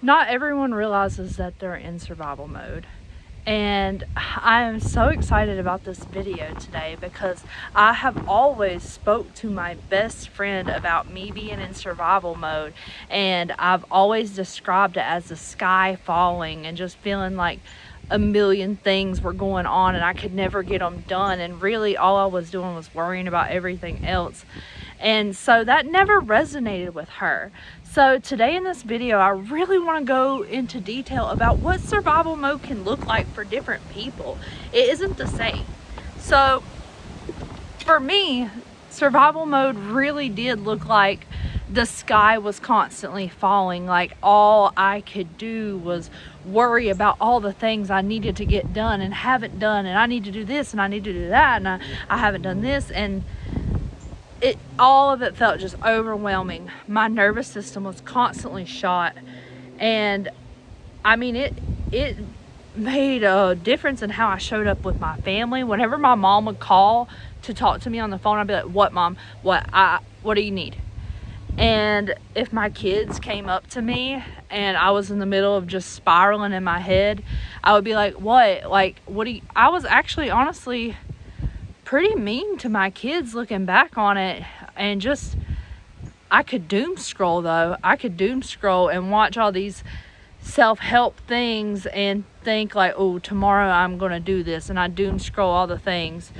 Not everyone realizes that they're in survival mode. And I am so excited about this video today because I have always spoke to my best friend about me being in survival mode, and I've always described it as the sky falling and just feeling like a million things were going on and I could never get them done, and really all I was doing was worrying about everything else. And so that never resonated with her. So today in this video, I really want to go into detail about what survival mode can look like for different people. It isn't the same. So for me, survival mode really did look like the sky was constantly falling. Like all I could do was worry about all the things I needed to get done and haven't done, and I need to do this and I need to do that, and I haven't done this, and all of it felt just overwhelming. My nervous system was constantly shot, and I mean it made a difference in how I showed up with my family. Whenever my mom would call to talk to me on the phone, I'd be like, "What, Mom? What do you need?" And if my kids came up to me and I was in the middle of just spiraling in my head, I would be like, "What? Like, what do you..." I was actually honestly pretty mean to my kids looking back on it, and just I could doom scroll though. I could doom scroll and watch all these self-help things and think like, "Oh, tomorrow I'm gonna do this," and I doom scroll all the things.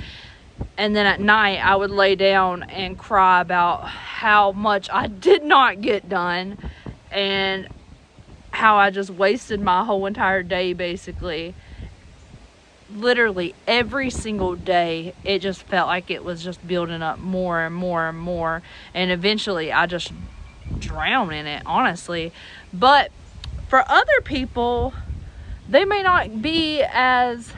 And then at night I would lay down and cry about how much I did not get done and how I just wasted my whole entire day. Basically, literally every single day, it just felt like it was just building up more and more and more, and eventually I just drowned in it, honestly. But for other people, they may not be as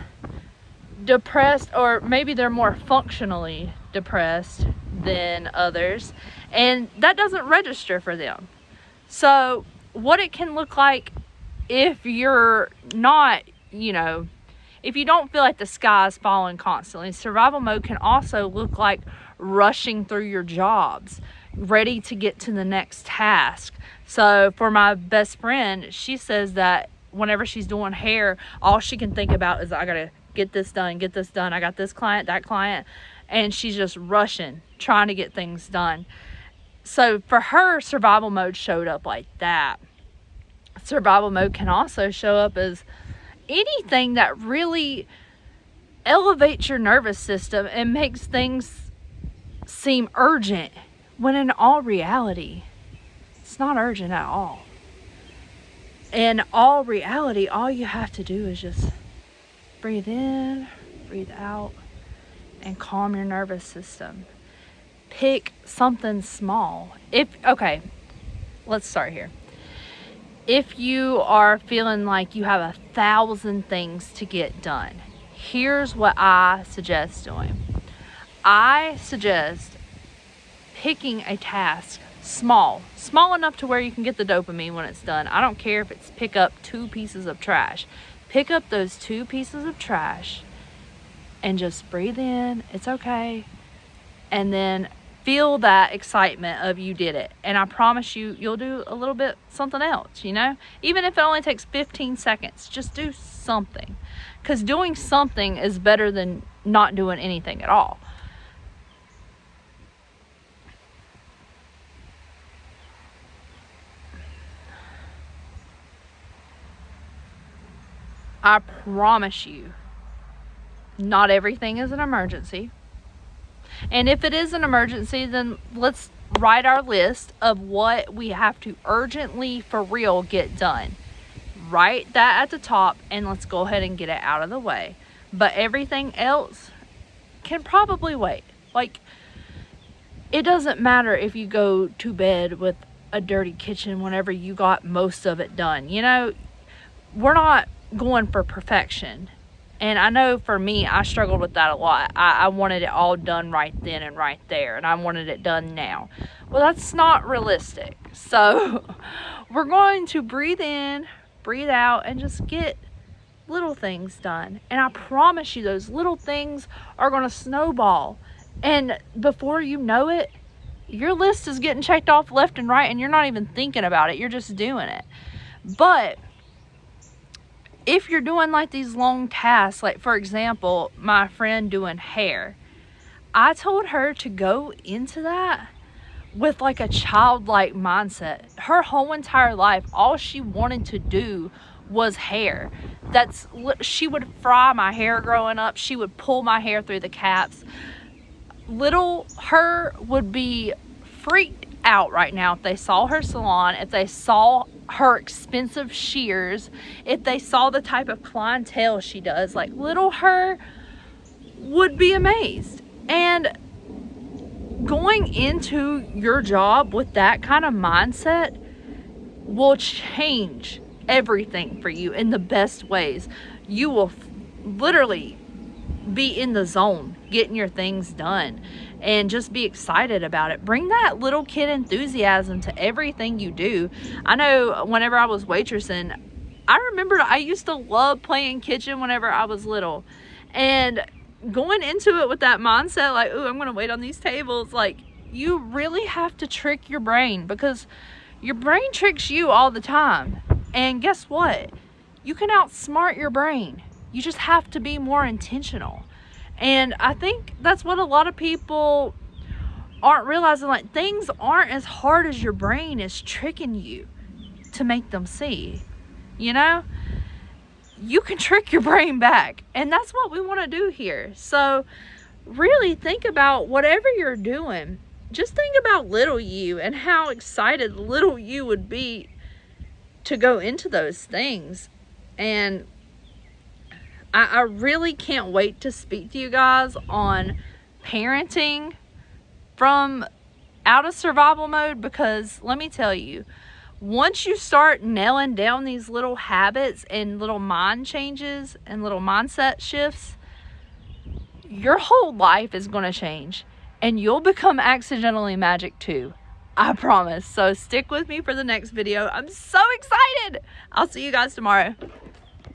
depressed, or maybe they're more functionally depressed than others, and that doesn't register for them. So what it can look like if you're not, if you don't feel like the sky is falling constantly, survival mode can also look like rushing through your jobs, ready to get to the next task. So for my best friend, she says that whenever she's doing hair, all she can think about is, "I gotta get this done, I got this client, that client," and she's just rushing, trying to get things done. So for her, survival mode showed up like that. Survival mode can also show up as anything that really elevates your nervous system and makes things seem urgent, when in all reality, it's not urgent at all. In all reality, all you have to do is just breathe in, breathe out, and calm your nervous system. Pick something small. Okay, let's start here. If you are feeling like you have 1,000 things to get done, here's what I suggest doing. I suggest picking a task small enough to where you can get the dopamine when it's done. I don't care if it's pick up 2 pieces of trash. Pick up those 2 pieces of trash and just breathe in. It's okay. And then feel that excitement of you did it. And I promise you'll do a little bit something else, even if it only takes 15 seconds, just do something, because doing something is better than not doing anything at all. I promise you, not everything is an emergency. And if it is an emergency, then let's write our list of what we have to urgently, for real, get done. Write that at the top, and let's go ahead and get it out of the way. But everything else can probably wait. Like, it doesn't matter if you go to bed with a dirty kitchen whenever you got most of it done. We're not going for perfection. And I know for me, I struggled with that a lot. I wanted it all done right then and right there, and I wanted it done now. Well, that's not realistic. So we're going to breathe in, breathe out, and just get little things done. And I promise you, those little things are going to snowball. And before you know it, your list is getting checked off left and right, and you're not even thinking about it. You're just doing it. But if you're doing like these long tasks, like for example, my friend doing hair, I told her to go into that with like a childlike mindset. Her whole entire life, all she wanted to do was hair. She would fry my hair growing up. She would pull my hair through the caps. Little her would be freaked out right now if they saw her salon, if they saw her expensive shears, if they saw the type of clientele she does. Like, little her would be amazed. And going into your job with that kind of mindset will change everything for you in the best ways. You will literally be in the zone, getting your things done, and just be excited about it. Bring that little kid enthusiasm to everything you do. I know whenever I was waitressing, I remember I used to love playing kitchen whenever I was little, and going into it with that mindset, like, ooh, I'm gonna wait on these tables, like, you really have to trick your brain, because your brain tricks you all the time. And guess what? You can outsmart your brain. You just have to be more intentional. And I think that's what a lot of people aren't realizing. Like, things aren't as hard as your brain is tricking you to make them see. You know? You can trick your brain back. And that's what we want to do here. So really think about whatever you're doing. Just think about little you and how excited little you would be to go into those things. And I really can't wait to speak to you guys on parenting from out of survival mode, because let me tell you, once you start nailing down these little habits and little mind changes and little mindset shifts, your whole life is going to change, and you'll become accidentally magic too. I promise. So stick with me for the next video. I'm so excited. I'll see you guys tomorrow.